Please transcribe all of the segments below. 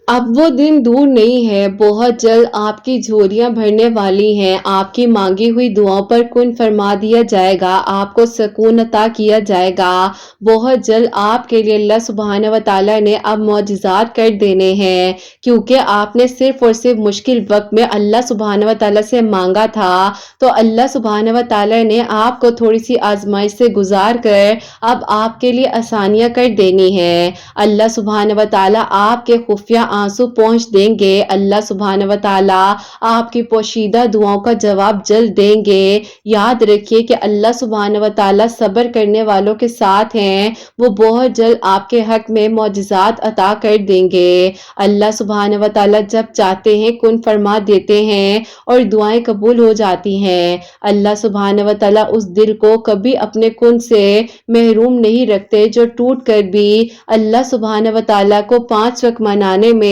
अब वो दिन दूर नहीं है, बहुत जल्द आपकी झोलियां भरने वाली हैं। आपकी मांगी हुई दुआओं पर कुन फरमा दिया जाएगा, आपको सुकून अता किया जाएगा। बहुत जल्द आपके लिए अल्लाह सुब्हान व तआला ने अब मौजिज़ात कर देने हैं, क्योंकि आपने सिर्फ और सिर्फ मुश्किल वक्त में अल्लाह सुब्हान व तआला से मांगा था, तो अल्लाह सुब्हान व तआला ने आपको थोड़ी सी आजमाइश से गुजार कर अब आपके लिए आसानियां कर देनी है। अल्लाह सुब्हान व तआला आपके खुफिया आंसू पहुंच देंगे। अल्लाह सुब्हान व तआला आपकी पोशीदा दुआओं का जवाब जल्द देंगे। याद रखिए कि अल्लाह सुब्हान व तआला सब्र करने वालों के साथ हैं। वो बहुत जल्द आपके हक में मौजिज़ात अता कर देंगे। अल्लाह सुब्हान व तआला जब चाहते हैं कुन फरमा देते हैं और दुआएं कबूल हो जाती हैं। अल्लाह सुब्हान व तआला उस दिल को कभी अपने कुन से महरूम नहीं रखते जो टूट कर भी अल्लाह सुब्हान व तआला को 5 वक्त मनाने में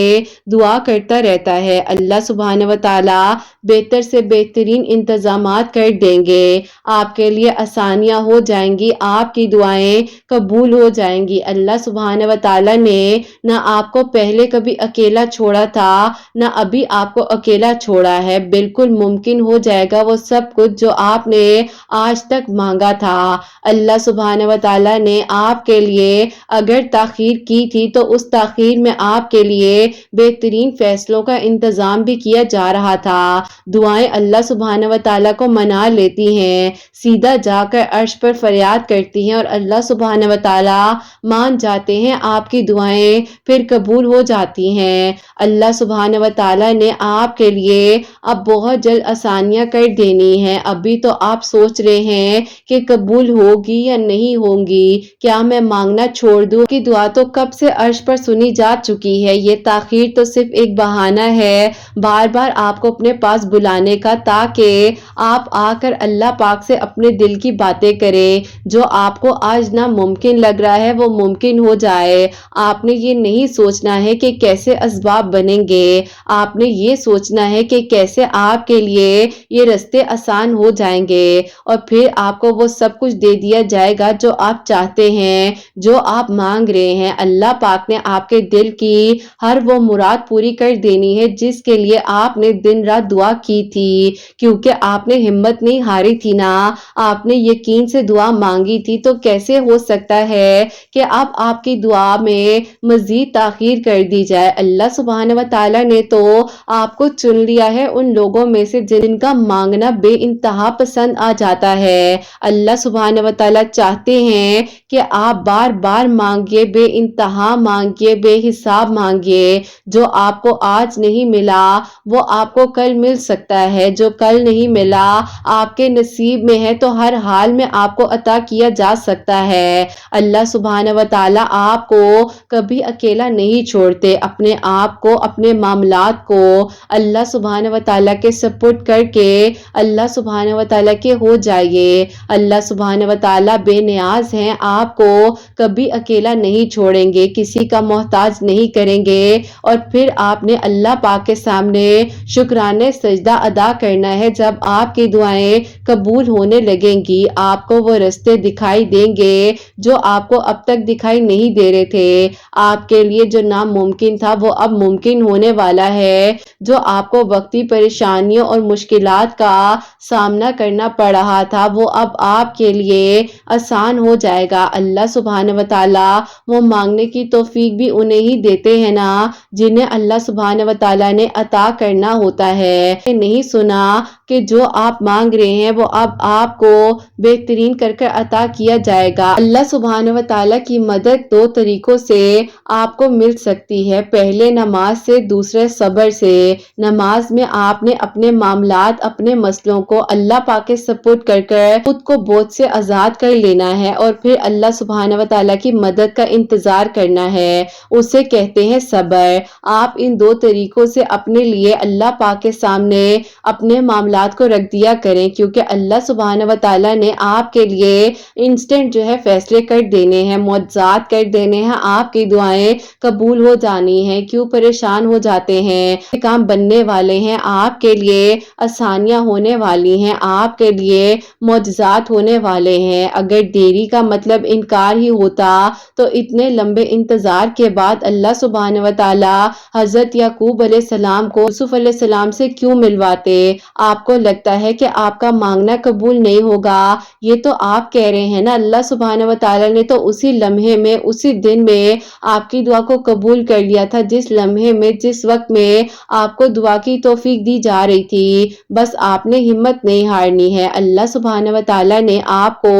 दुआ करता रहता है। अल्लाह सुब्हान व तआला बेहतर से बेहतरीन इंतजामात कर देंगे। आपके लिए आसानियां हो जाएंगी, आपकी दुआएं कबूल हो जाएंगी। अल्लाह सुब्हान व तआला ने ना आपको पहले कभी अकेला छोड़ा था, ना अभी आपको अकेला छोड़ा है। बिल्कुल मुमकिन हो जाएगा वो सब कुछ जो आपने आज तक मांगा था। अल्लाह सुब्हान व तआला ने आपके लिए अगर ताखीर की थी तो उस ताखीर में आपके लिए बेहतरीन फैसलों का इंतजाम भी किया जा रहा था। दुआएं अल्लाह सुब्हान व तआला को मना लेती हैं, सीधा जाकर अर्श पर फरियाद करती हैं और अल्लाह सुब्हान व तआला मान जाते हैं, आपकी दुआएं फिर कबूल हो जाती हैं। अल्लाह सुब्हान व तआला ने आपके लिए अब बहुत जल्द आसानियां कर देनी है। अभी तो आप सोच रहे हैं कि कबूल होगी या नहीं होगी, क्या मैं मांगना छोड़ दूं? कि दुआ तो कब से अर्श पर सुनी जा चुकी है। ये ताखीर तो सिर्फ एक बहाना है बार बार आपको अपने पास बुलाने का, ताकि आप आकर अल्लाह पाक से अपने दिल की बातें करें। जो आपको आज नामुमकिन लग रहा है वो मुमकिन हो जाए। आपने ये नहीं सोचना है कि कैसे असबाब बनेंगे, आपने ये सोचना है कि कैसे आपके लिए ये रास्ते आसान हो जाएंगे और फिर आपको वो सब कुछ दे दिया जाएगा जो आप चाहते हैं, जो आप मांग रहे हैं। अल्लाह पाक ने आपके दिल की हर वो मुराद पूरी कर देनी है जिसके लिए आपने दिन रात दुआ की थी, क्योंकि आपने हिम्मत नहीं हारी थी ना, आपने यकीन से दुआ मांगी थी। तो कैसे हो सकता है कि अब आपकी दुआ में मजीद ताखीर कर दी जाए? अल्लाह सुब्हान व तआला ने तो आपको चुन लिया है उन लोगों में से जिनका मांगना बेइंतहा पसंद आ जाता है। अल्लाह सुब्हान व तआला चाहते हैं कि आप बार बार मांगिए, बेइंतहा मांगिए, बेहिसाब मांगिए। जो आपको आज नहीं मिला वो आपको कल मिल सकता है, जो कल नहीं मिला आपके नसीब में है तो हर हाल में आपको अता किया जा सकता है। अल्लाह सुब्हान व तआला आपको कभी अकेला नहीं छोड़ते। अपने आप को, अपने मामलात को अल्लाह सुब्हान व तआला के सपुर्द करके अल्लाह सुब्हान व तआला के हो जाइए। अल्लाह सुब्हान व तआला बेनियाज हैं, आपको कभी अकेला नहीं छोड़ेंगे, किसी का मोहताज नहीं करेंगे। और फिर आपने अल्लाह पाक के सामने शुक्राने सजदा अदा करना है। जब आपकी दुआएं कबूल होने लगेंगी, आपको वो रास्ते दिखाई देंगे जो आपको अब तक दिखाई नहीं दे रहे थे। आपके लिए जो नामुमकिन था वो अब मुमकिन होने वाला है। जो आपको वक्ती परेशानियों और मुश्किलात का सामना करना पड़ रहा था वो अब आपके लिए आसान हो जाएगा। अल्लाह सुब्हान व तआला वो मांगने की तौफीक भी उन्हें ही देते हैं ना जिन्हें अल्लाह सुब्हान व तआला ने अता करना होता है। नहीं सुना कि जो आप मांग रहे हैं वो अब आपको बेहतरीन करके अता किया जाएगा। अल्लाह सुब्हान व तआला की मदद 2 तरीकों से आपको मिल सकती है, पहले नमाज से, दूसरे सब्र से। नमाज में आपने अपने मामलात, अपने मसलों को अल्लाह पाक के सपुर्द कर खुद को बोझ से आजाद कर लेना है और फिर अल्लाह सुब्हान व तआला की मदद का इंतजार करना है, उसे कहते हैं सब्र। आप इन 2 तरीकों से अपने लिए अल्लाह पाक के सामने अपने मामलात को रख दिया करें, क्योंकि अल्लाह सुब्हान सुब्हान व तआला ने आपके लिए इंस्टेंट जो है फैसले कर देने हैं, मुआवजात कर देने हैं, आपकी दुआएं कबूल हो जानी है। क्यों परेशान हो जाते हैं, काम बनने वाले हैं, आपके लिए आसानियां होने वाली हैं, आपके लिए मुआवजात होने वाले हैं। अगर देरी का मतलब इनकार ही होता तो इतने लंबे इंतजार के बाद अल्लाह सुब्हान व तआला हजरत याकूब अलैहिस्सलाम को यूसुफ अलैहिस्सलाम से क्यों मिलवाते। आपको लगता है कि आपका मांगना कबूल नहीं होगा, ये तो आप कह रहे हैं ना। अल्लाह सुब्हान व तआला ने तो उसी लम्हे में, उसी दिन में आपकी दुआ को कबूल कर लिया था, जिस लम्हे में, जिस वक्त में आपको दुआ की तौफीक दी जा रही थी। बस आपने हिम्मत नहीं हारनी है। अल्लाह सुब्हान व तआला ने आपको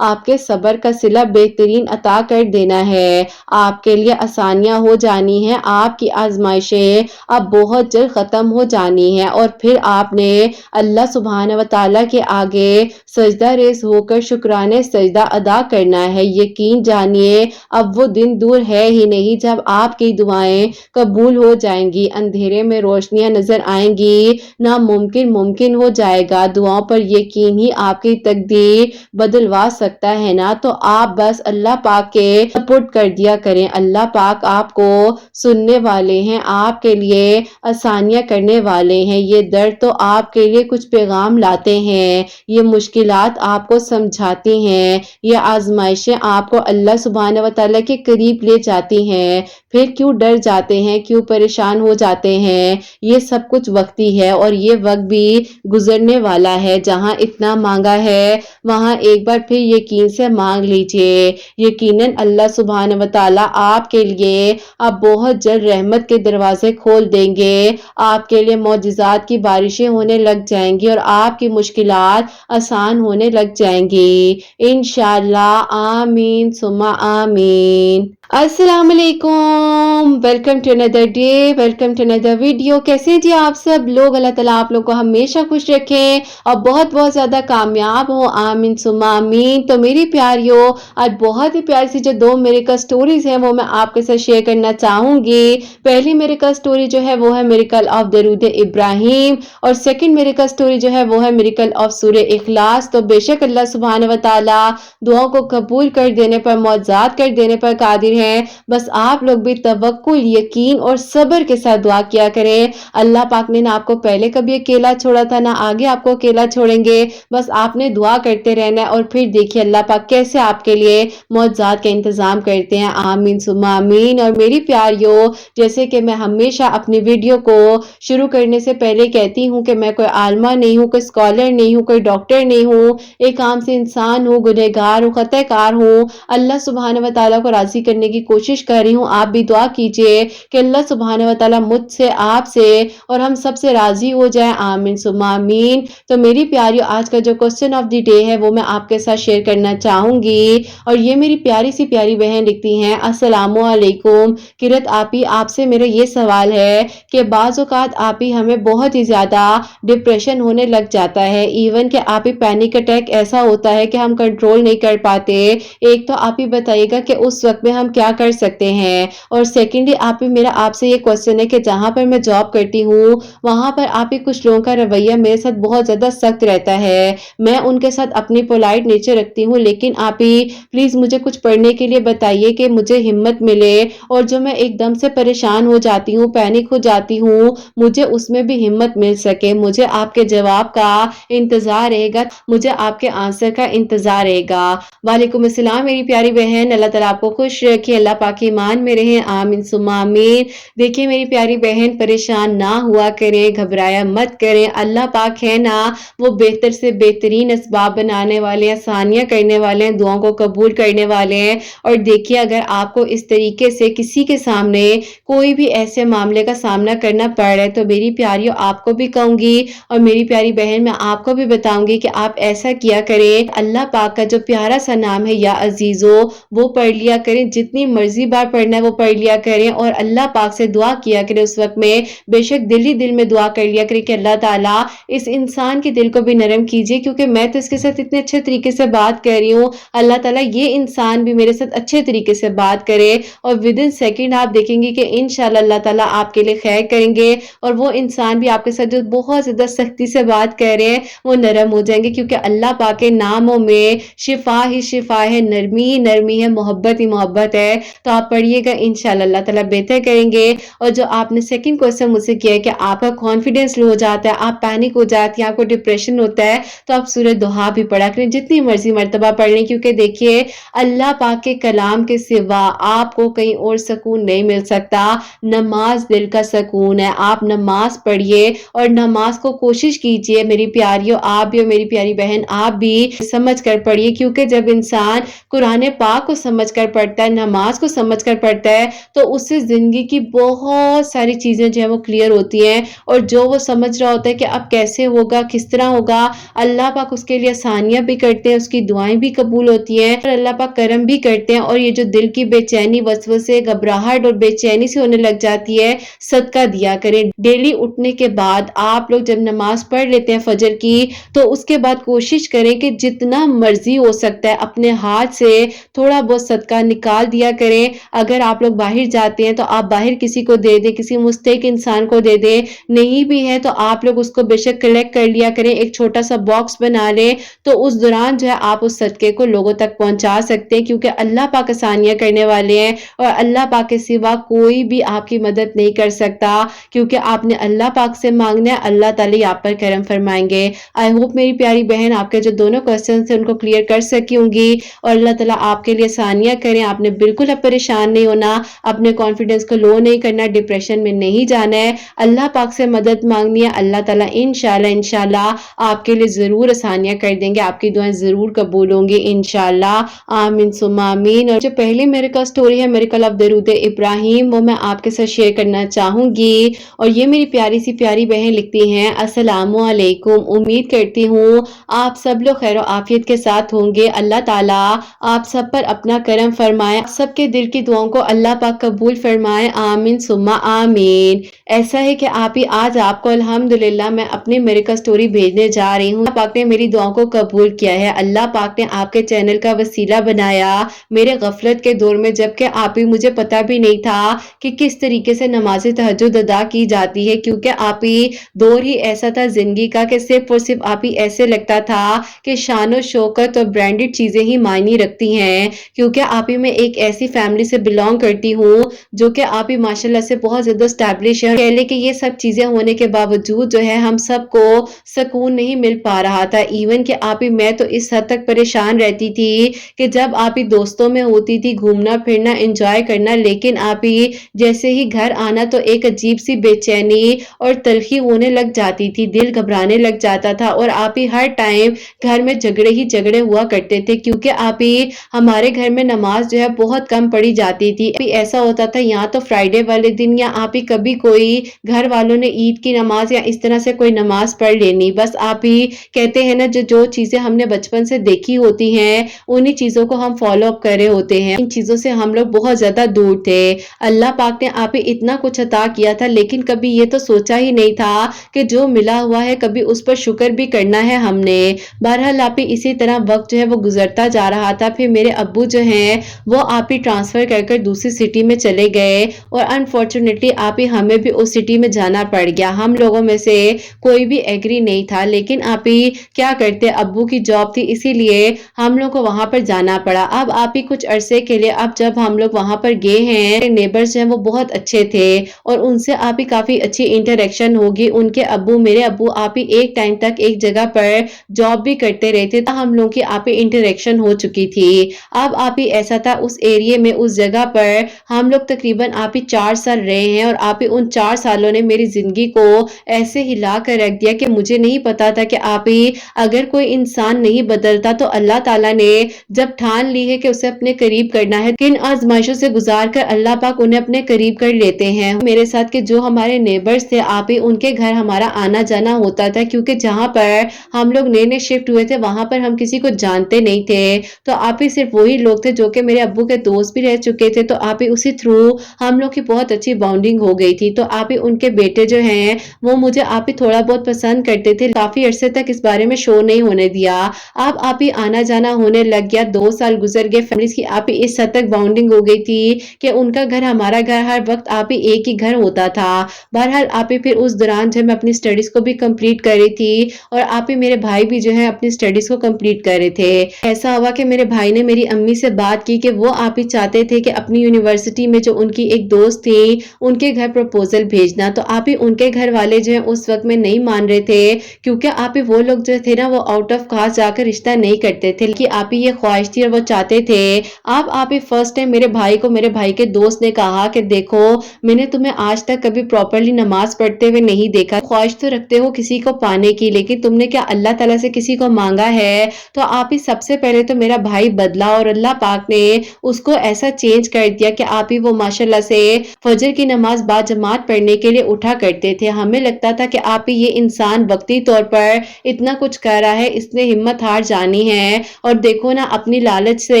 आपके सब्र का सिला बेहतरीन अता कर देना है। आपके लिए आसानियां हो जानी हैं, आपकी आजमाइशें अब बहुत जल्द खत्म हो जानी है और फिर आपने अल्लाह सुब्हान व तआला के आगे सजदा रेज़ होकर शुक्राने सजदा अदा करना है। यकीन जानिए अब वो दिन दूर है ही नहीं जब आपकी दुआएं कबूल हो जाएंगी, अंधेरे में रोशनियां नजर आएंगी, नामुमकिन मुमकिन हो जाएगा। दुआओं पर यकीन ही आपकी तकदीर बदलवा सकता है ना। तो आप बस अल्लाह पाक के सपोर्ट कर दिया करें। अल्लाह पाक आपको सुनने वाले हैं, आपके लिए आसानियां करने वाले हैं। ये दर्द तो आपके लिए कुछ पैगाम लाते हैं, ये मुश्किलात आपको समझाती हैं, ये आजमाइशें आपको अल्लाह सुब्हान व तआला के करीब ले जाती हैं। फिर क्यों डर जाते हैं, क्यों परेशान हो जाते हैं। ये सब कुछ वक्ती है और ये वक्त भी गुजरने वाला है। जहां इतना मांगा है वहां एक बार फिर यकीन से मांग लीजिए। यकीनन अल्लाह सुब्हान व तआला आपके लिए अब बहुत जल्द रहमत के दरवाजे खोल देंगे, आपके लिए मौजिज़ात की बारिशें होने लग जाएंगी और आपकी मुश्किलात आसान होने लग जाएंगी इंशाअल्लाह। आमीन सुम्मा आमीन। अस्सलाम वालेकुम, welcome to another day, welcome to another video. कैसे हैं जी आप सब लोग। अल्लाह ताला आप लोग को हमेशा खुश रखें और बहुत बहुत ज़्यादा कामयाब हो। आमीन सुम्मा आमीन। तो मेरी प्यारियों, आज बहुत ही प्यारी सी जो दो मेरिकल स्टोरीज हैं वो मैं आपके साथ शेयर करना चाहूँगी। पहली मेरिकल स्टोरी जो है वो है मेरिकल ऑफ दरूद इब्राहिम और सेकंड मेरिकल स्टोरी जो है वो है मेरिकल ऑफ सूरह इखलास। तो बेशक अल्लाह सुब्हान व तआला दुआओं को कबूल कर देने पर, मौजात कर देने पर कादिर हैं। बस आप लोग भी तवक्कुल, यकीन और सब्र के साथ दुआ किया करें। अल्लाह पाक ने ना आपको पहले कभी अकेला छोड़ा था, ना आगे आपको अकेला छोड़ेंगे। बस आपने दुआ करते रहना है और फिर देखिए अल्लाह पाक कैसे आपके लिए मौजात का इंतजाम करते हैं। आमीन सुम्मा आमीन। और मेरी प्यारियों, जैसे कि मैं हमेशा अपनी वीडियो को शुरू करने से पहले कहती हूँ कि मैं कोई आलमा नहीं हूँ, कोई स्कॉलर नहीं हूँ, कोई डॉक्टर नहीं हूँ, एक आम से इंसान हूँ, गुनहगार हूँ, खताकार हूँ। अल्लाह सुब्हान व तआला को राजी करने की कोशिश कर रही हूँ। आप भी दुआ कीजिए कि अल्लाह सुब्हान व तआला मुझसे, आपसे और हम सबसे राजी हो जाए। आमीन सुम्मा आमीन। तो मेरी प्यारियों, आज का जो क्वेश्चन ऑफ द डे है वो मैं आपके साथ शेयर करना चाहूंगी और ये मेरी प्यारी सी प्यारी बहन लिखती हैं, अस्सलामु अलैकुम किरत आपी, आपसे मेरा ये सवाल है कि बाज़ औक़ात आपी हमें बहुत ही ज़्यादा डिप्रेशन होने लग जाता है, इवन कि आपी पैनिक अटैक ऐसा होता है कि हम कंट्रोल नहीं कर पाते। एक तो आप ही बताइएगा कि उस वक्त में हम क्या कर सकते हैं। और सेकेंडली आप ही, मेरा आपसे ये क्वेश्चन है कि जहाँ पर मैं जॉब करती हूँ वहाँ पर आप ही कुछ लोगों का रवैया मेरे साथ बहुत ज़्यादा सख्त रहता है। मैं उनके साथ अपनी पोलाइट नेचर रखती हूँ, लेकिन आप ही प्लीज़ मुझे कुछ पढ़ने के लिए बताइए कि मुझे हिम्मत मिले और जो मैं एकदम से परेशान हो जाती हूँ, पैनिक हो जाती हूँ, मुझे उसमें भी हिम्मत मिल सके। मुझे आपके जवाब का इंतज़ार रहेगा, मुझे आपके आंसर का इंतज़ार रहेगा। वालेकुम अस्सलाम मेरी प्यारी बहन, अल्लाह ताला आपको खुश रखे, अल्लाह पाक के ईमान में रहे। आमीन सुम्मा आमीन। देखिए मेरी प्यारी बहन, परेशान ना हुआ करें, घबराया मत करें। अल्लाह पाक है ना, वो बेहतर से बेहतरीन असबाब बनाने वाले हैं, आसानियाँ करने वाले हैं, दुआओं को कबूल करने वाले हैं। और देखिए अगर आपको इस तरीके से किसी के सामने कोई भी ऐसे मामले का सामना करना पड़ रहा है तो मेरी प्यारियों आपको भी कहूँगी और मेरी प्यारी बहन मैं आपको भी बताऊंगी कि आप ऐसा किया करें, अल्लाह पाक का जो प्यारा सा नाम है या अजीजो वो पढ़ लिया करें। जितनी मर्जी बार पढ़ना है वो पढ़ लिया करें और अल्लाह पाक से दुआ किया करें उस वक्त में। बेशक दिल ही दिल में दुआ कर लिया करें कि अल्लाह ताला इस इंसान के दिल को भी नरम कीजिए, क्योंकि मैं तो इसके साथ इतने अच्छे तरीके से बात कर रही हूँ, अल्लाह ताला ये इंसान भी मेरे साथ अच्छे तरीके से बात करे। और विद इन सेकेंड आप देखेंगे कि इंशाल्लाह अल्लाह ताला आपके लिए खैर करेंगे और वो इंसान भी आपके साथ जो बहुत ज्यादा सख्ती से बात कर रहे हैं वो नरम हो जाएंगे, क्योंकि अल्लाह पाक के नामों में शिफा ही शिफा है, नरमी ही नरमी है, मोहब्बत ही मोहब्बत है। तो आप पढ़िएगा, इंशाल्लाह अल्लाह ताला बेहतर करेंगे। और जो आपने सेकंड क्वेश्चन मुझसे किया है कि आपका कॉन्फिडेंस लो हो जाता है, आप पैनिक हो जाती हैं, आपको डिप्रेशन होता है, तो आप सूरह दुहा भी पढ़ा करें, जितनी मर्जी मर्तबा पढ़ लें, क्योंकि देखिए अल्लाह पाक के कलाम के सिवा आपको कहीं और सुकून नहीं मिल सकता। नमाज दिल का सुकून है। आप नमाज पढ़िए और नमाज को कोशिश कीजिए मेरी प्यारियों, आप भी और मेरी प्यारी बहन आप भी समझ कर पढ़िए, क्योंकि जब इंसान कुरान पाक को समझ कर पढ़ता है, नमाज को समझ कर पढ़ता है, तो उससे जिंदगी की बहुत सारी चीजें जो है वो क्लियर होती हैं। और जो वो समझ रहा होता है कि अब कैसे होगा, किस तरह होगा, अल्लाह पाक उसके लिए आसानियां भी करते हैं, उसकी दुआएं भी कबूल होती हैं और अल्लाह पाक करम भी करते हैं। और ये जो दिल की बेचैनी, वसवसे, घबराहट और बेचैनी से होने लग जाती है, सदका दिया करें। डेली उठने के बाद आप लोग जब नमाज पढ़ लेते हैं फजर की, तो उसके बाद कोशिश करें कि जितना मर्जी हो सकता है अपने हाथ से थोड़ा बहुत सदका निकाल दिया करें। अगर आप लोग बाहर जाते हैं तो आप बाहर किसी को दे दें, किसी मुस्तहिक इंसान को दे दें, नहीं भी है तो आप लोग उसको बेशक कलेक्ट कर लिया करें, एक छोटा सा बॉक्स बना लें, तो उस दौरान जो है आप उस सदके को लोगों तक पहुंचा सकते हैं, क्योंकि अल्लाह पाक आसानियां करने वाले हैं और अल्लाह पाक के सिवा कोई भी आपकी मदद नहीं कर सकता, क्योंकि आपने अल्लाह पाक से मांगना है, अल्लाह ताला आप पर करम फरमाएंगे। आई होप मेरी प्यारी बहन आपके जो दोनों क्वेश्चन थे उनको क्लियर कर सकी होंगी और अल्लाह ताला आपके लिए आसानियां करें। आपने बिल्कुल अब परेशान नहीं होना, अपने कॉन्फिडेंस को लो नहीं करना, डिप्रेशन में नहीं जाना है, अल्लाह पाक से मदद मांगनी है। अल्लाह ताला इंशाल्लाह इंशाल्लाह आपके लिए जरूर आसानियां कर देंगे, आपकी दुआएं जरूर कबूल होंगी इंशाल्लाह। आमीन सुम्मा आमीन। और जो पहली मेरे का स्टोरी है मेरे कल दरूद इब्राहिम, वो मैं आपके साथ शेयर करना चाहूंगी। और ये मेरी प्यारी सी प्यारी बहन लिखती हैं, अस्सलामु अलैकुम, उम्मीद करती हूँ आप सब लोग खैर आफियत के साथ होंगे। अल्लाह ताला आप सब पर अपना करम फरमाए, सबके दिल की दुआओं को अल्लाह पाक कबूल फरमाए, आमीन सुम्मा आमीन। ऐसा है कि आप ही आज आपको अल्हम्दुलिल्लाह मैं अपनी मेरे का स्टोरी भेजने जा रही हूँ। अल्लाह पाक ने मेरी दुआओं को कबूल किया है, अल्लाह पाक ने आपके चैनल का वसीला बनाया मेरे गफलत के दौर में, जबकि आप ही मुझे पता भी नहीं था कि किस तरीके से नमाज तहज्जुद अदा की जाती है, क्योंकि आप ही दौर ही ऐसा था जिंदगी का कि सिर्फ और सिर्फ आप ही ऐसे लगता था कि शान शौकत और ब्रांडेड चीजें ही मायने रखती हैं, क्योंकि आप ही मैं एक ऐसी फैमिली से बिलोंग करती हूँ जो कि आप ही माशाल्लाह से बहुत ज्यादा स्टैब्लिश है। कह ले कि ये सब चीजें होने के बावजूद जो है हम सबको सुकून नहीं मिल पा रहा था। इवन कि आप ही मैं तो इस हद तक परेशान रहती थी कि जब आप ही दोस्तों में होती थी घूमना फिरना एंजॉय करना, लेकिन आप ही जैसे ही घर आना तो एक अजीब सी बेचैनी और तलखी होने लग जाती थी, दिल घबराने लग जाता था और आप ही हर टाइम घर में झगड़े ही झगड़े हुआ करते थे, क्योंकि आप ही हमारे घर में नमाज जो है बहुत कम पढ़ी जाती थी। अभी ऐसा होता था यहाँ तो फ्राइडे वाले दिन या आप ही कभी कोई घर वालों ने ईद की नमाज या इस तरह से कोई नमाज पढ़ लेनी, बस आप ही कहते हैं ना जो जो चीजें हमने बचपन से देखी होती हैं उन्हीं चीजों को हम फॉलो अप कर रहे होते हैं। इन चीजों से हम लोग बहुत ज्यादा दूर थे। अल्लाह पाक ने आप ही इतना कुछ अता किया था, लेकिन कभी ये तो सोचा ही नहीं था कि जो मिला हुआ है कभी उस पर शुक्र भी करना है हमने। बहरहाल आप ही इसी तरह वक्त जो है वो गुजरता जा रहा था। फिर मेरे अब्बू जो हैं वो आप ही ट्रांसफर कर दूसरी सिटी में चले गए और अनफॉर्चुनेटली आप ही हमें भी उस सिटी में जाना पड़ गया। हम लोगों में से कोई भी एग्री नहीं था, लेकिन आप ही क्या करते, अब्बू की जॉब थी इसीलिए हम लोग को वहां पर जाना पड़ा। अब आप ही कुछ अरसे के लिए अब जब हम लोग वहां पर गए हैं, नेबर्स जो हैं वो बहुत अच्छे थे और उनसे आप ही काफी अच्छी इंटरेक्शन होगी। उनके अब्बू मेरे अब्बू आप ही एक टाइम तक एक जगह पर जॉब भी करते रहे थे, तो हम लोगों की आप ही इंटरेक्शन हो चुकी थी। अब आप ही ऐसा था उस एरिया में उस जगह पर हम लोग तकरीबन आप ही 4 साल रहे हैं और आप ही उन 4 सालों ने मेरी जिंदगी को ऐसे हिला कर रख दिया कि मुझे नहीं पता था कि आप ही अगर कोई इंसान नहीं बदलता तो अल्लाह ताला ने जब ठान ली है कि उसे अपने करीब करना है, किन आजमाइशों से गुजार कर अल्लाह पाक उन्हें अपने करीब कर लेते हैं। मेरे साथ के जो हमारे नेबर्स थे आप ही उनके घर हमारा आना जाना होता था, क्योंकि जहां पर हम लोग नए नए शिफ्ट हुए थे वहां पर हम किसी को जानते नहीं थे, तो आप ही सिर्फ वही लोग थे जो कि मेरे अब्बू के दोस्त भी रह चुके थे, तो आप ही उसी थ्रू हम लोग की बहुत अच्छी बॉन्डिंग हो गई थी। तो आप ही उनके बेटे जो हैं वो मुझे आप ही थोड़ा बहुत पसंद करते थे, काफी अरसे तक इस बारे में शो नहीं होने दिया। अब आप ही आना जाना होने लग गया, 2 साल गुजर गए, फैमिलीज की आप ही इस हद तक बाउंडिंग हो गई थी कि उनका घर हमारा घर हर वक्त आप ही एक ही घर होता था। बहरहाल आप ही फिर उस दौरान जब मैं अपनी स्टडीज को भी कंप्लीट कर रही थी और आप ही मेरे भाई भी जो है अपनी स्टडीज को कंप्लीट कर रहे थे, ऐसा हुआ कि मेरे भाई ने मेरी अम्मी से बात की कि वो आप ही चाहते थे कि अपनी यूनिवर्सिटी में जो उनकी एक दोस्त थी उनके घर प्रपोजल भेजना। तो आप ही उनके घर वाले जो है उस वक्त में नहीं मान रहे थे, क्योंकि आप ही वो लोग जो थे ना वो आउट ऑफ कास्ट जाकर रिश्ता नहीं करते थे, कि आप ही ये ख्वाहिश थी और वो चाहते थे। अब आप ही फर्स्ट टाइम मेरे भाई को मेरे भाई के दोस्त ने कहा कि देखो, मैंने तुम्हें आज तक कभी प्रॉपर्ली नमाज पढ़ते हुए नहीं देखा, ख्वाहिश तो रखते हो किसी को पाने की, लेकिन तुमने क्या अल्लाह ताला से किसी को मांगा है? तो आप ही सबसे पहले तो मेरा भाई बदला और अल्लाह पाक ने उसको ऐसा चेंज कर दिया कि आप ही वो माशाल्लाह से फजर की नमाज बाजमात पढ़ने के लिए उठा करते थे। हमें लगता था कि आप ही ये इंसान वक्ती तौर पर इतना कुछ कर रहा है, इसने हिम्मत हार जानी है, और देखो ना अपनी लालच से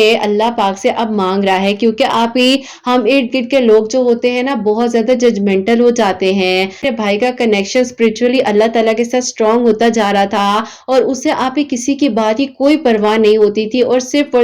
अल्लाह पाक से अब मांग रहा है, क्योंकि आप ही हम इर्द गिर्द के लोग जो होते हैं ना बहुत ज्यादा जजमेंटल हो जाते हैं। मेरे भाई का कनेक्शन स्पिरिचुअली अल्लाह ताला के साथ स्ट्रांग होता जा रहा था और उससे आप ही किसी की बात की कोई परवाह नहीं होती थी, और सिर्फ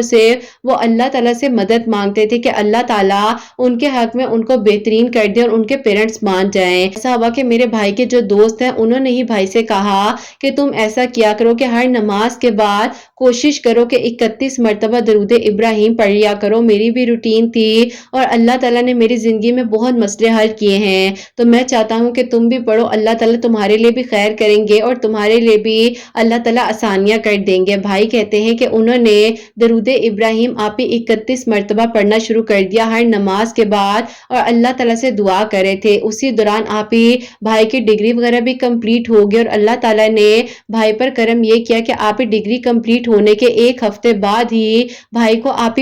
वो अल्लाह ताला से मदद मांगते थे कि अल्लाह ताला उनके हक में उनको बेहतरीन कर दे और उनके पेरेंट्स मान जाएं। ऐसा हुआ कि मेरे भाई के जो दोस्त हैं उन्होंने ही भाई से कहा कि तुम ऐसा किया करो कि हर नमाज के बाद कोशिश करो कि 31 मरतबा दरूद इब्राहिम पढ़ लिया करो। मेरी भी रूटीन थी और अल्लाह ताला ने मेरी जिंदगी में बहुत मसले हल किए हैं, तो मैं चाहता हूं कि तुम भी पढ़ो, अल्लाह ताला तुम्हारे लिए भी खैर करेंगे और तुम्हारे लिए भी अल्लाह ताला आसानियां कर देंगे। भाई कहते हैं कि उन्होंने दरूद इब्राहिम आप ही 31 मरतबा पढ़ना शुरू कर दिया हर नमाज के बाद और अल्लाह ताला से दुआ करे थे। उसी दौरान आप ही भाई की डिग्री वगैरह भी कंप्लीट हो गई और अल्लाह ताला ने भाई पर करम ये किया कि आप ही डिग्री कंप्लीट होने के 1 हफ्ते बाद ही भाई को आप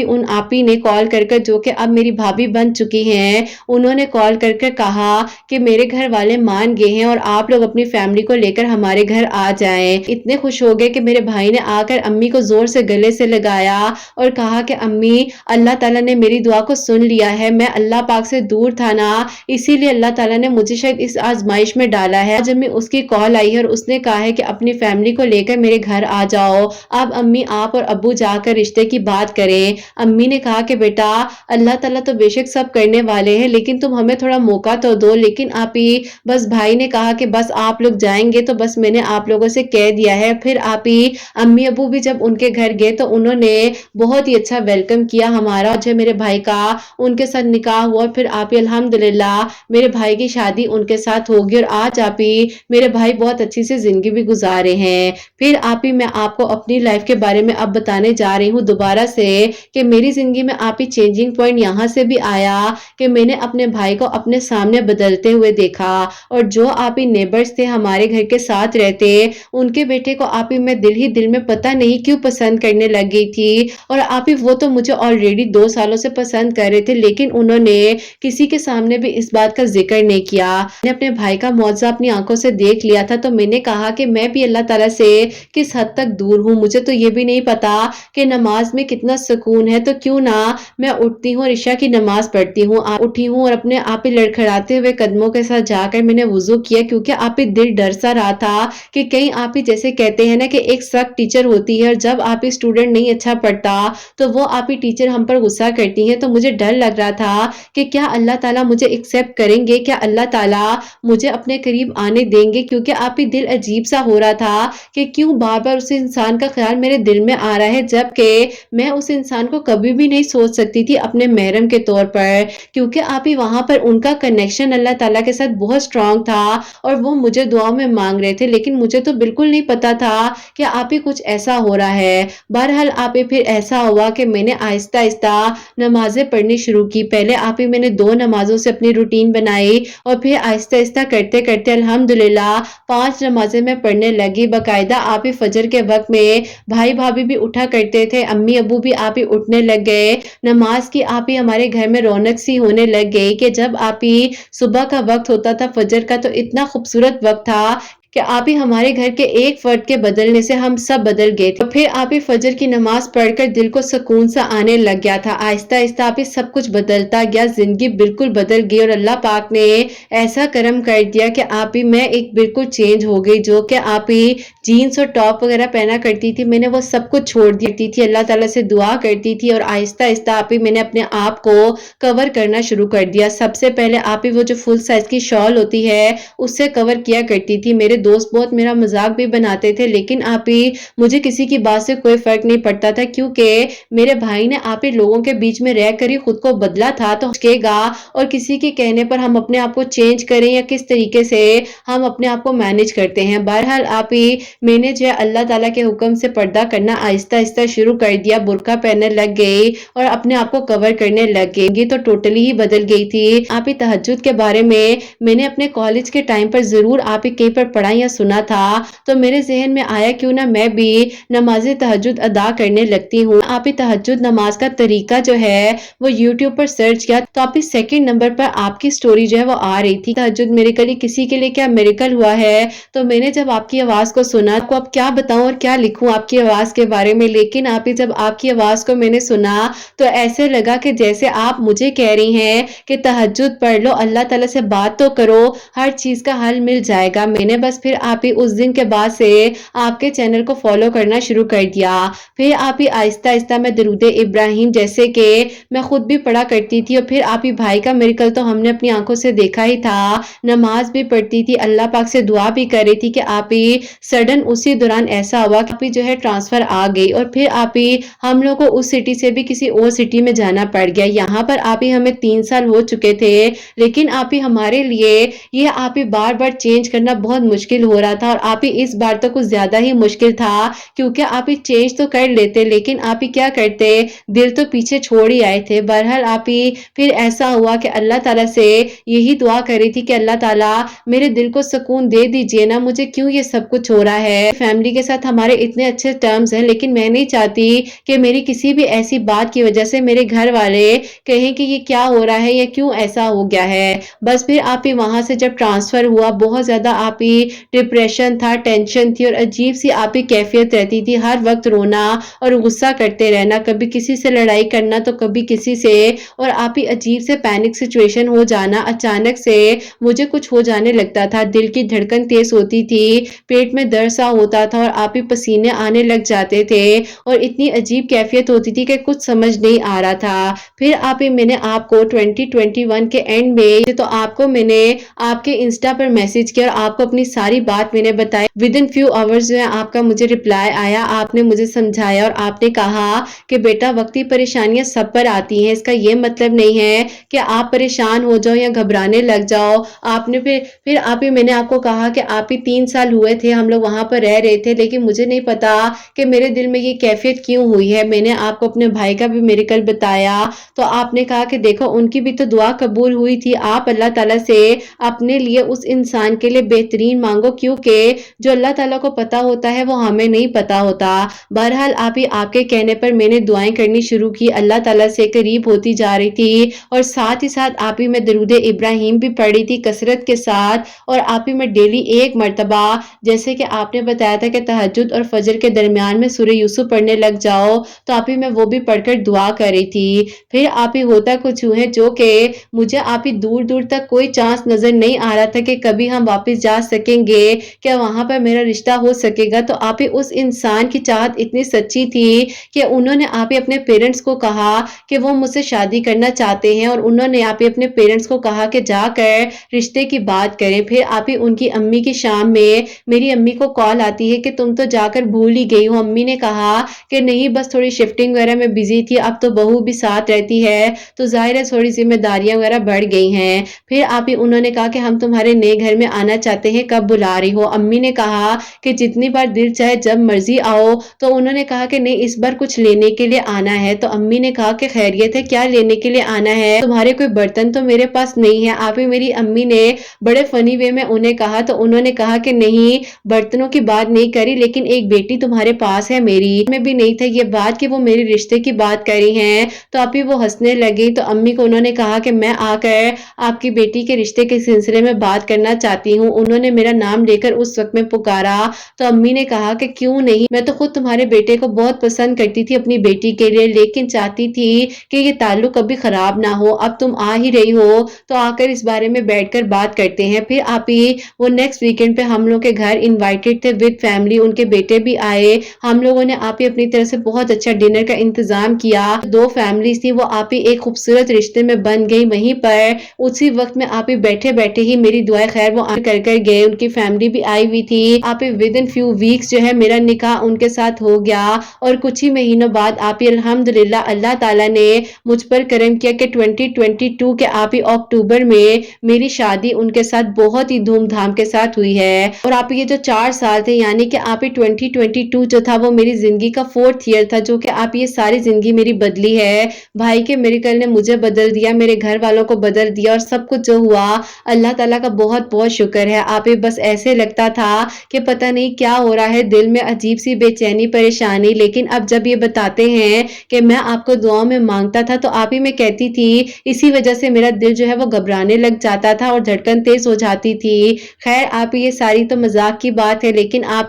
ही ने कॉल करके, जो कि अब मेरी भाभी बन चुकी हैं, उन्होंने कॉल करके कहा कि मेरे घर वाले मान गए हैं और आप लोग अपनी फैमिली को लेकर हमारे घर आ जाएं। इतने खुश हो गए कि मेरे भाई ने आकर अम्मी को जोर से गले से लगाया और कहा कि अम्मी, अल्लाह ताला ने मेरी दुआ को सुन लिया है, मैं अल्लाह पाक से दूर था ना, इसीलिए अल्लाह ताला ने मुझे शायद इस आजमाइश में डाला है। जब मैं उसकी कॉल आई है और उसने कहा है कि अपनी फैमिली को लेकर मेरे घर आ जाओ, अब अम्मी आप और अब्बू जाकर रिश्ते की बात करें। अम्मी ने कहा कि बेटा, अल्लाह ताला तो बेशक सब करने वाले हैं, लेकिन तुम हमें थोड़ा मौका तो दो। लेकिन आप ही बस भाई ने कहा कि बस आप लोग जाएंगे तो बस मैंने आप लोगों से कह दिया है। फिर आप ही अम्मी अब्बू भी जब उनके घर गए तो उन्होंने बहुत ही अच्छा वेलकम किया हमारा, जो मेरे भाई का उनके साथ निकाह हुआ। फिर आप ही अल्हम्दुलिल्लाह मेरे भाई की शादी उनके साथ होगी और आज आप ही मेरे भाई बहुत अच्छी सी जिंदगी भी गुजारे हैं। फिर आप ही मैं आपको अपनी लाइफ के बारे में अब बताने जा रही हूँ दोबारा से कि मेरी जिंदगी में आप ही चेंजिंग पॉइंट यहाँ से भी आया कि मैंने अपने भाई को अपने सामने बदलते हुए देखा, और जो आप ही नेबर्स थे हमारे घर के साथ रहते, उनके बेटे को आप ही मैं दिल ही दिल में पता नहीं क्यों पसंद करने लग गई थी। और आप ही वो तो मुझे ऑलरेडी 2 सालों से पसंद कर रहे थे, लेकिन उन्होंने किसी के सामने भी इस बात का जिक्र नहीं किया। मैंने अपने भाई का मौजज़ा अपनी आंखों से देख लिया था, तो मैंने कहा कि मैं भी अल्लाह ताला से किस हद तक दूर हूँ, मुझे तो ये भी नहीं पता कि नमाज में कितना सुकून है, तो क्यों ना मैं उठती हूँ और इशा की नमाज पढ़ती हूँ। उठी हूँ और अपने आप ही लड़खड़ाते हुए कदमों के साथ जाकर मैंने वुजू किया, क्योंकि आप ही दिल डर सा रहा था कि कहीं आप ही जैसे कहते हैं ना कि एक सख्त टीचर होती है और जब आप ही स्टूडेंट नहीं अच्छा पढ़ता तो वो आप ही टीचर हम पर गुस्सा करती है। तो मुझे डर लग रहा था कि क्या अल्लाह ताला मुझे एक्सेप्ट करेंगे, क्या अल्लाह ताला मुझे अपने करीब आने देंगे, क्योंकि आप ही दिल अजीब सा हो रहा था कि क्यों बार बार उस इंसान का ख्याल मेरे दिल में आ रहा है, जबकि मैं उस इंसान को कभी भी नहीं सोच सकती थी अपने महरम के तौर पर, क्योंकि आप ही वहां पर उनका कनेक्शन अल्लाह ताला के साथ बहुत स्ट्रांग था और वो मुझे दुआ में मांग रहे थे, लेकिन मुझे तो बिल्कुल नहीं पता था कि आप ही कुछ ऐसा हो रहा है। बहरहाल आप ही फिर ऐसा हुआ कि मैंने आहिस्ता आहिस्ता नमाजें पढ़नी शुरू की। पहले आप ही मैंने 2 नमाजों से अपनी रूटीन बनाई और फिर आहिस्ता आहिस्ता करते करते अल्हम्दुलिल्लाह 5 नमाजें मैं पढ़ने लगी। बाकायदा आप ही फजर के वक्त में भाई भाभी भी उठा करते थे, अम्मी अबू भी आप ही उठने लग गए। नमाज की आप ही हमारे घर में रौनक सी होने लग गई कि जब आप ही सुबह का वक्त होता था फजर का, तो इतना खूबसूरत वक्त था کہ آپ ہی ہمارے گھر کے ایک فرد کے بدلنے سے ہم سب بدل گئے تھے۔ پھر آپ ہی فجر کی نماز پڑھ کر دل کو سکون سا آنے لگ گیا تھا۔ آہستہ آہستہ آپ ہی سب کچھ بدلتا گیا، زندگی بالکل بدل گئی اور اللہ پاک نے ایسا کرم کر دیا کہ آپ ہی میں ایک بالکل چینج ہو گئی، جو کہ آپ ہی جینز اور ٹاپ وغیرہ پہنا کرتی تھی، میں نے وہ سب کچھ چھوڑ دی تھی، اللہ تعالیٰ سے دعا کرتی تھی اور آہستہ آہستہ آپ ہی میں نے اپنے آپ کو کور کرنا شروع کر دیا۔ سب سے پہلے آپ ہی وہ جو فل سائز کی شال ہوتی ہے اس سے کور کیا کرتی تھی۔ میرے دوست بہت میرا مذاق بھی بناتے تھے، لیکن آپ ہی مجھے کسی کی بات سے کوئی فرق نہیں پڑتا تھا، کیونکہ میرے بھائی نے آپ ہی لوگوں کے بیچ میں رہ کر ہی خود کو بدلا تھا، تو کے گا اور کسی کے کہنے پر ہم اپنے آپ کو چینج کریں یا کس طریقے سے ہم اپنے آپ کو مینج کرتے ہیں۔ بہرحال آپ ہی میں نے جو ہے اللہ تعالیٰ کے حکم سے پردہ کرنا آہستہ آہستہ شروع کر دیا، برقع پہننے لگ گئی اور اپنے آپ کو کور کرنے لگ گئی، یہ تو ٹوٹلی ہی بدل گئی تھی۔ آپ ہی تہجد کے بارے میں نے اپنے کالج کے ٹائم پر ضرور آپ ہی کہیں پر پڑھا یا سنا تھا، تو میرے ذہن میں آیا کیوں نہ میں بھی نماز تہجد ادا کرنے لگتی ہوں۔ آپ ہی تہجد نماز کا طریقہ جو ہے وہ یوٹیوب پر سرچ کیا تو آپ ہی سیکنڈ نمبر پر آپ کی سٹوری جو ہے وہ آ رہی تھی، تہجد میریکل کسی کے لیے کیا میریکل ہوا ہے۔ تو میں نے جب آپ کی آواز کو سنا تو اب کیا بتاؤں اور کیا لکھوں آپ کی آواز کے بارے میں، لیکن آپ ہی جب آپ کی آواز کو میں نے سنا تو ایسے لگا کہ جیسے آپ مجھے کہہ رہی ہیں کہ تہجد پڑھ لو، اللہ تعالیٰ سے بات تو کرو، ہر چیز کا حل مل جائے گا۔ میں نے بس پھر آپ ہی اس دن کے بعد سے آپ کے چینل کو فالو کرنا شروع کر دیا۔ پھر آپ ہی آہستہ آہستہ میں درود ابراہیم جیسے کہ میں خود بھی پڑھا کرتی تھی، اور پھر آپ ہی بھائی کا میریکل تو ہم نے اپنی آنکھوں سے دیکھا ہی تھا، نماز بھی پڑھتی تھی، اللہ پاک سے دعا بھی کر رہی تھی کہ آپ ہی سڈن اسی دوران ایسا ہوا کہ آپ ہی جو ہے ٹرانسفر آ گئی، اور پھر آپ ہی ہم لوگ کو اس سٹی سے بھی کسی اور سٹی میں جانا پڑ گیا۔ یہاں پر آپ ہی ہمیں 3 سال ہو چکے تھے، لیکن آپ ہی ہمارے لیے یہ آپ ہی بار بار چینج کرنا بہت مشکل ہو رہا تھا، اور آپ ہی اس بار تو کچھ زیادہ ہی مشکل تھا، کیونکہ آپ ہی چینج تو کر لیتے لیکن آپ ہی کیا کرتے، دل تو پیچھے چھوڑ ہی آئے تھے۔ بہرحال آپ ہی پھر ایسا ہوا کہ اللہ تعالیٰ سے یہی دعا کری تھی کہ اللہ تعالیٰ میرے دل کو سکون دے دیجئے نا، مجھے کیوں یہ سب کچھ ہو رہا ہے۔ فیملی کے ساتھ ہمارے اتنے اچھے ٹرمز ہیں، لیکن میں نہیں چاہتی کہ میری کسی بھی ایسی بات کی وجہ سے میرے گھر والے کہیں کہ یہ کیا ہو رہا ہے یا کیوں ایسا ہو گیا ہے۔ بس پھر آپ ہی وہاں سے جب ٹرانسفر ہوا بہت زیادہ آپ ہی ڈپریشن تھا، ٹینشن تھی، اور عجیب سی آپ ہی کیفیت رہتی تھی، ہر وقت رونا اور غصہ کرتے رہنا، کبھی کسی سے لڑائی کرنا تو کبھی کسی سے، اور آپ ہی عجیب سے پینک سچویشن ہو جانا، اچانک سے مجھے کچھ ہو جانے لگتا تھا، دل کی دھڑکن تیز ہوتی تھی، پیٹ میں درد سا ہوتا تھا، اور آپ ہی پسینے آنے لگ جاتے تھے، اور اتنی عجیب کیفیت ہوتی تھی کہ کچھ سمجھ نہیں آ رہا تھا۔ پھر آپ ہی میں نے آپ کو 2021 کے اینڈ میں تو آپ کو میں نے آپ کے انسٹا پر میسج کیا اور آپ کو اپنی ساری بات میں نے بتائی، ودن فیو آورز جو ہے آپ کا مجھے رپلائی آیا، آپ نے مجھے سمجھایا اور آپ نے کہا کہ بیٹا وقتی پریشانیاں سب پر آتی ہیں، اس کا یہ مطلب نہیں ہے کہ آپ پریشان ہو جاؤ یا گھبرانے لگ جاؤ۔ آپ نے پھر آپ ہی میں نے آپ کو کہا کہ آپ ہی 3 سال ہوئے تھے ہم لوگ وہاں پر رہ رہے تھے، لیکن مجھے نہیں پتا کہ میرے دل میں یہ کیفیت کیوں ہوئی ہے۔ میں نے آپ کو اپنے بھائی کا بھی میریکل بتایا تو آپ نے کہا کہ دیکھو ان کی بھی تو دعا قبول ہوئی تھی، آپ اللہ تعالیٰ سے اپنے لیے اس انسان کے لیے بہترین مانگو، کیونکہ جو اللہ تعالیٰ کو پتا ہوتا ہے وہ ہمیں نہیں پتا ہوتا۔ بہرحال آپ ہی آپ کے کہنے پر میں نے دعائیں کرنی شروع کی، اللہ تعالیٰ سے قریب ہوتی جا رہی تھی، اور ساتھ ہی ساتھ آپ ہی میں درود ابراہیم بھی پڑھی تھی کثرت کے ساتھ، اور آپ ہی میں ڈیلی 1 مرتبہ جیسے کہ آپ نے بتایا تھا کہ تہجد اور فجر کے درمیان میں سورہ یوسف پڑھنے لگ جاؤ، تو آپ ہی میں وہ بھی پڑھ کر دعا کر رہی تھی۔ پھر آپ ہی ہوتا کچھ ہے جو کہ مجھے آپ ہی دور دور تک کوئی چانس نظر نہیں آ رہا تھا کہ کبھی ہم واپس جا سکیں گے، کیا وہاں پر میرا رشتہ ہو سکے گا، تو آپ ہی اس انسان کی چاہت اتنی سچی تھی کہ انہوں نے آپ ہی اپنے پیرنٹس کو کہا کہ وہ مجھ سے شادی کرنا چاہتے ہیں، اور انہوں نے آپ ہی اپنے پیرنٹس کو کہا کہ جا کر رشتے کی بات کریں۔ پھر آپ ہی ان کی امی کی شام میں میری امی کو کال آتی ہے کہ تم تو جا کر بھول ہی گئی ہو۔ امی نے کہا کہ نہیں بس تھوڑی شفٹنگ وغیرہ میں بزی تھی، اب تو بہو بھی ساتھ رہتی ہے تو ظاہر ہے تھوڑی ذمہ داریاں وغیرہ بڑھ گئی ہیں۔ پھر آپ ہی انہوں نے کہا کہ ہم تمہارے نئے گھر میں آنا چاہتے ہیں، کب بلا رہی ہو؟ امی نے کہا کہ جتنی بار دل چاہے جب مرضی آؤ، تو انہوں نے کہا کہ نہیں اس بار کچھ لینے کے لیے آنا ہے، تو امی نے کہا کہ خیریت ہے، کیا لینے کے لیے آنا ہے؟ تمہارے کوئی برتن تو میرے پاس نہیں ہے؟ آپ ہی میری امی نے بڑے فنی وے میں انہیں کہا، تو انہوں نے کہا کہ نہیں برتنوں کی بات نہیں کری، لیکن ایک بیٹی تمہارے پاس ہے میری میں بھی نہیں تھا یہ بات کہ وہ میرے رشتے کی بات کری ہیں، تو آپ ہی وہ ہنسنے لگی، تو امی کو انہوں نے کہا کہ میں آ کر آپ کی بیٹی کے رشتے کے سلسلے میں بات کرنا چاہتی ہوں۔ انہوں نے میرا नाम लेकर उस वक्त में पुकारा तो अम्मी ने कहा कि क्यों नहीं, मैं तो खुद तुम्हारे बेटे को बहुत पसंद करती थी अपनी बेटी के लिए, लेकिन चाहती थी कि ये ताल्लुक कभी खराब ना हो। अब तुम आ ही रही हो तो आकर इस बारे में बैठकर बात करते हैं। फिर आप ही वो नेक्स्ट वीकेंड पे हम लोग के घर इनवाइटेड थे विद फैमिली, उनके बेटे भी आए। हम लोगों ने आप ही अपनी तरफ से बहुत अच्छा डिनर का इंतजाम किया। दो फैमिलीज थी वो आप ही एक खूबसूरत रिश्ते में बन गई। वहीं पर उसी वक्त में आप ही बैठे बैठे ही मेरी दुआ खैर वो कर कर गए, उनकी फैमिली भी आई हुई थी। आप ही विद इन फ्यू वीक्स जो है मेरा निकाह उनके साथ हो गया और कुछ ही महीनों बाद आप ही अल्हम्दुलिल्लाह अल्लाह ताला ने मुझ पर करम किया कि 2022 के आप ही अक्टूबर में मेरी शादी उनके साथ बहुत ही धूमधाम के साथ हुई है। और आप ये जो 4 साल थे यानी कि आप ही 2022 जो था वो मेरी जिंदगी का 4th ईयर था, जो कि आप ये सारी जिंदगी मेरी बदली है। भाई के मिरेकल ने मुझे बदल दिया, मेरे घर वालों को बदल दिया और सब कुछ जो हुआ अल्लाह ताला का बहुत बहुत शुक्र है। आप ही बस ऐसे लगता था कि पता नहीं क्या हो रहा है, दिल में अजीब सी बेचैनी परेशानी। लेकिन अब जब ये बताते हैं कि मैं आपको दुआओं में मांगता था तो आप ही मैं कहती थी इसी वजह से मेरा दिल जो है वो घबराने लग जाता था और धड़कन तेज हो जाती थी। खैर आप ये सारी तो मजाक की बात है, लेकिन आप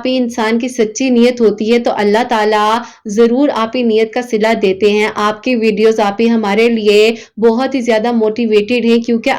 ही इंसान की सच्ची नीयत होती है तो अल्लाह ताला जरूर आप ही नीयत का सिला देते हैं। आपकी वीडियोस आप ही हमारे लिए बहुत ही ज्यादा मोटिवेटेड हैं, क्योंकि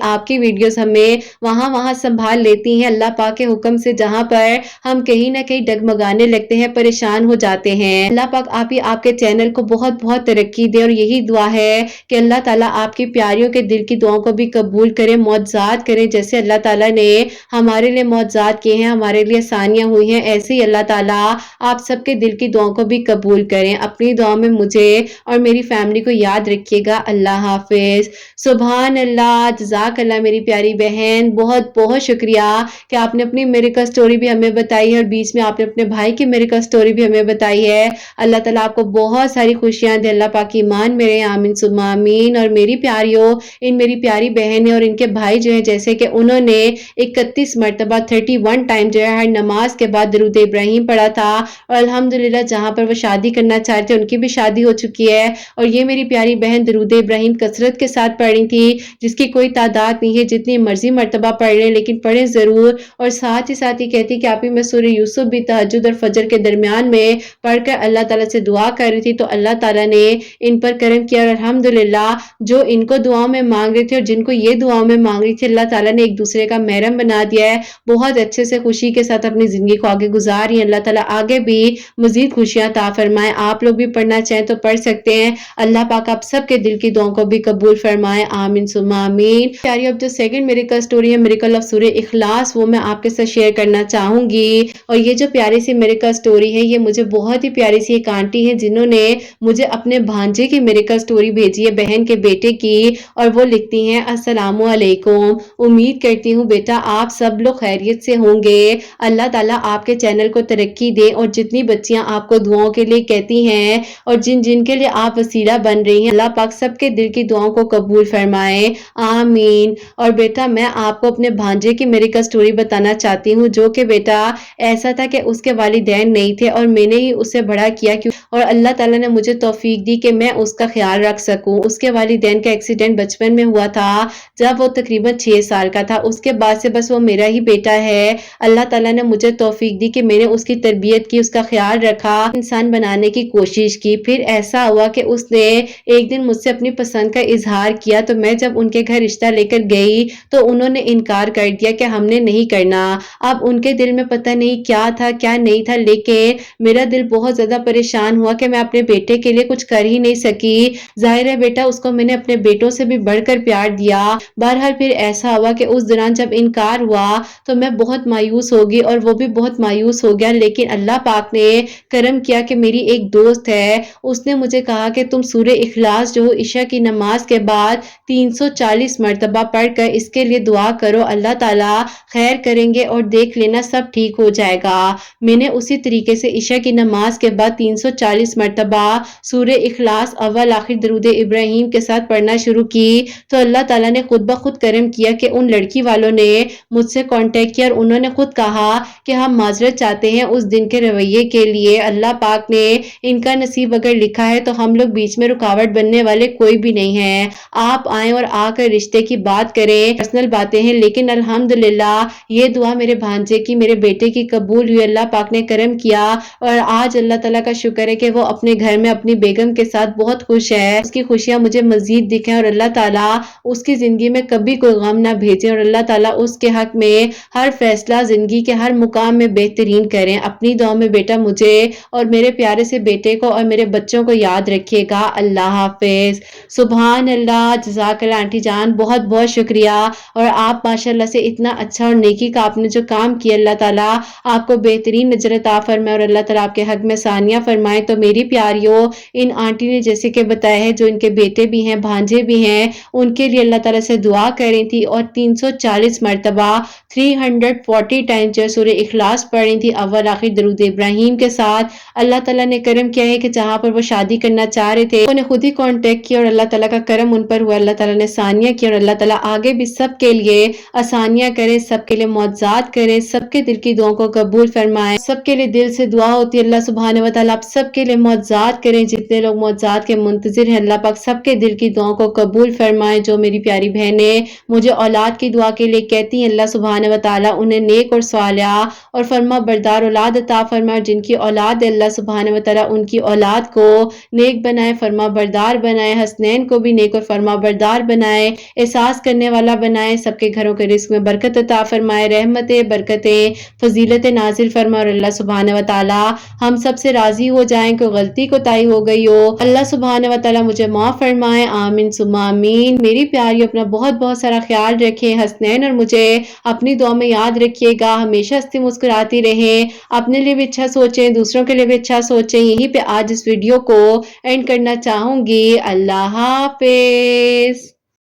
आपकी वीडियोस हमें वहां संभाल लेती हैं अल्लाह पाक के हुक्म से, जहां पर हम कहीं ना कहीं डगमगाने लगते हैं, परेशान हो जाते हैं। अल्लाह पाक आप ही आपके चैनल को बहुत बहुत तरक्की दे और यही दुआ है कि अल्लाह ताला आपकी प्यारियों के दिल की दुआओं को भी कबूल करे, मौजज़ात करे। जैसे अल्लाह ताला ने हमारे लिए मौजज़ात किए हैं, हमारे लिए आसानियां हुई हैं, ऐसे ही अल्लाह ताला आप सबके दिल की दुआओं को भी कबूल करें। अपनी दुआ में मुझे और मेरी फैमिली को याद रखिएगा। अल्लाह हाफिज। सुभान अल्लाह, जज़ाक अल्लाह मेरी प्यारी बहन, बहुत बहुत शुक्रिया कि आपने अपनी मिरेकल स्टोरी भी हमें बताई है और बीच में आपने अपने भाई की मिरेकल स्टोरी भी हमें बताई है। अल्लाह ताला आपको बहुत सारी खुशियां दे, अल्लाह पाक ईमान मेरे आमीन सुम्मा आमीन। और मेरी प्यारियों, इन मेरी प्यारी बहन और इनके भाई जो है जैसे कि उन्होंने 31 मरतबा 31 टाइम जो है हर नमाज के बाद दरूद इब्राहिम पढ़ा था और अल्हम्दुलिल्लाह जहां पर वो शादी करना चाहते थे उनकी भी शादी हो चुकी है। और ये मेरी प्यारी बहन दरूद इब्राहिम कसरत के साथ पढ़ रही थी, जिसकी कोई तादाद नहीं है, जितनी मर्जी मरतबा पढ़ लें लेकिन पढ़ें जरूर। और साथ ही कहती कि आप ही मैं सूरह यूसुफ भी तहज्जुद और फजर के दरमियान में पढ़कर अल्लाह ताला से दुआ कर रही थी तो अल्लाह ताला ने इन पर करम किया और अल्हम्दुलिल्लाह जो इनको दुआओं में मांग रहे थे और जिनको ये दुआओं में मांग रही थी अल्लाह ताला ने एक दूसरे का महरम बना दिया है। बहुत अच्छे से खुशी के साथ अपनी जिंदगी को आगे गुजार रही है। अल्लाह ताला आगे भी मजीद खुशियां ता फरमाए। आप लोग भी पढ़ना चाहें तो पढ़ सकते हैं। अल्लाह पाक आप सबके दिल की दुआओं को भी कबूल फरमाए, आमीन सुम्मा आमीन। प्यारी अब जो सेकंड मिरेकल स्टोरी है मिरेकल ऑफ सूरह इखलास, वो मैं आपके साथ शेयर करना चाहूंगी। और ये जो प्यारी सी मिरेकल स्टोरी है ये मुझे बहुत ही प्यारी सी एक आंटी है जिन्होंने मुझे अपने भांजे की मिरेकल स्टोरी भेजी है, बहन के बेटे की। और वो लिखती हैं अस्सलामु अलैकुम, उम्मीद करती हूँ बेटा आप सब लोग खैरियत से होंगे। अल्लाह ताला आपके चैनल को तरक्की दे और जितनी बच्चियां आपको दुआओं के लिए कहती हैं और जिन जिन के लिए आप वसीला बन रही हैं अल्लाह पाक सबके दिल की दुआओं को कबूल फरमाए, आमीन। और बेटा मैं आपको अपने भांजे की मिरेकल स्टोरी बताना चाहती हूँ, जो कि बेटा ऐसा था कि उसके वालिदैन नहीं थे और मैंने ही उसे बड़ा किया और अल्लाह ताला ने मुझे तौफीक दी कि मैं उसका ख्याल रख सकूं। उसके वालिदैन का एक्सीडेंट बचपन में हुआ था जब वो तकरीबन 6 साल का था। उसके बाद से बस वो मेरा ही बेटा है। अल्लाह ताला ने मुझे तौफीक दी कि मैंने उसकी तरबियत की, उसका ख्याल रखा, इंसान बनाने की कोशिश की। फिर ऐसा हुआ कि उसने एक दिन मुझसे अपनी पसंद का इजहार किया तो मैं जब उनके घर रिश्ता लेकर गई तो उन्होंने इनकार कर दिया कि हमने नहीं करना। अब उनके दिल में पता नहीं क्या था क्या नहीं था, लेकिन मेरा दिल बहुत ज्यादा परेशान हुआ कि मैं अपने बेटे के लिए कुछ कर ही नहीं सकी। जाहिर है बेटा उसको मैंने अपने बेटों से भी बढ़कर प्यार दिया। बहरहाल फिर ऐसा हुआ कि उस दौरान जब इनकार हुआ तो मैं बहुत मायूस हो गई और वो भी बहुत मायूस हो गया। लेकिन अल्लाह पाक ने करम किया कि मेरी एक दोस्त है, उसने मुझे कहा कि तुम सूरह इखलास जो इशा की नमाज के बाद 340 मरतबा पढ़कर इसके लिए दुआ करो, अल्लाह ताला खैर करेंगे और देख लेना सब ठीक हो जाएगा। मैंने उसी तरीके से इशा की नमाज के बाद 340 मरतबा सूरह इखलास अव्वल आखिर दरूद इब्राहिम के साथ पढ़ना शुरू की तो अल्लाह ताला ने खुद ब खुद करम किया कि उन लड़की वालों ने मुझसे कांटेक्ट किया और उन्होंने खुद कहा कि हम माजरत चाहते हैं उस दिन के रवैये के लिए। अल्लाह पाक ने इनका नसीब अगर लिखा है तो हम लोग बीच में रुकावट बनने वाले कोई भी नहीं है। आप आए और आकर रिश्ते की बात करें, पर्सनल बातें हैं, लेकिन अल्हम्दुलिल्लाह ये दुआ मेरे भांजे की, मेरे बेटे की कबूल हुई। अल्लाह पाक ने करम किया और आज अल्लाह ताला का शुक्र है कि वो अपने घर में अपनी बेगम के साथ बहुत खुश है। उसकी खुशियाँ मुझे मज़ीद दिखें और अल्लाह ताला उसकी ज़िंदगी में कभी कोई गम ना भेजें और अल्लाह ताला उसके हक में हर फैसला ज़िंदगी के हर मुकाम में बेहतरीन करें। अपनी दुआ में बेटा मुझे और मेरे प्यारे से बेटे को और मेरे बच्चों को याद रखिएगा। अल्लाह हाफ़िज़। सुभान अल्लाह, जज़ाकल्लाह आंटी जान, बहुत-बहुत शुक्रिया। और आप माशाअल्लाह से इतना अच्छा और नेकी का आपने जो काम किया, अल्लाह ताला आपको बेहतरीन अजर अता फरमाए और अल्लाह ताला आपके हक में सानिया फरमाए। तो मेरी प्यारियों, इन आंटी ने जैसे कि बताया है, जो इनके बेटे भी हैं, भांजे भी हैं, उनके लिए अल्लाह ताला से दुआ करी थी और 340 मरतबा 340 टाइम जो सूरह इखलास पढ़ी थी, अव्वल आखिर दरूद इब्राहिम के साथ। अल्लाह ताला ने करम किया है कि जहाँ पर वो शादी करना चाह रहे थे, उन्होंने खुद ही कॉन्टेक्ट किया और अल्लाह ताला का करम उन पर हुआ। अल्लाह ताला ने सानिया किया और अल्लाह ताला आगे भी सबके लिए आसानियां करे, सबके लिए मौजज़ात करे, सबके दिल की दुआओं को कबूल फरमाए। सबके लिए दिल से दुआ होती है, अल्लाह सुब्हानहू व तआला आप सबके लिए मौजज़ात करें। जितने लोग मौजज़ात के मुंतज़िर हैं, अल्लाह पाक सबके दिल की दुआओं को कबूल फरमाए। जो मेरी प्यारी बहनें मुझे औलाद की दुआ के लिए कहती हैं, अल्लाह सुब्हानहू व तआला उन्हें नेक और सालिहा और फरमा बरदार औलाद अता फरमाए। जिनकी औलाद है, अल्लाह सुब्हानहू व तआला उनकी औलाद को नेक बनाए, फरमा बरदार बनाए। हसनैन को भी नेक और फरमा बरदार बनाए, एहसास करने वाला बनाए। सबके घरों के रिस्क में बरकत अता फरमाए, रहमतें, बरकतें, फजीलतें नाजिल फरमाए। और अल्लाह सुब्हानहू व तआला हम सब से राजी हो जाएं। कोई गलती कोताही हो गई हो, अल्लाह सुब्हानहू व तआला मुझे माफ फरमाए। आमीन सुम्मा आमीन। मेरी प्यारी, अपना बहुत बहुत सारा ख्याल रखें। हसनैन और मुझे अपनी दुआ में याद रखिएगा। हमेशा हंसती मुस्कुराती रहें, अपने लिए भी अच्छा सोचें, दूसरों के लिए भी अच्छा सोचें। यहीं पे आज इस वीडियो को एंड करना चाहूंगी। अल्लाह हाफिज।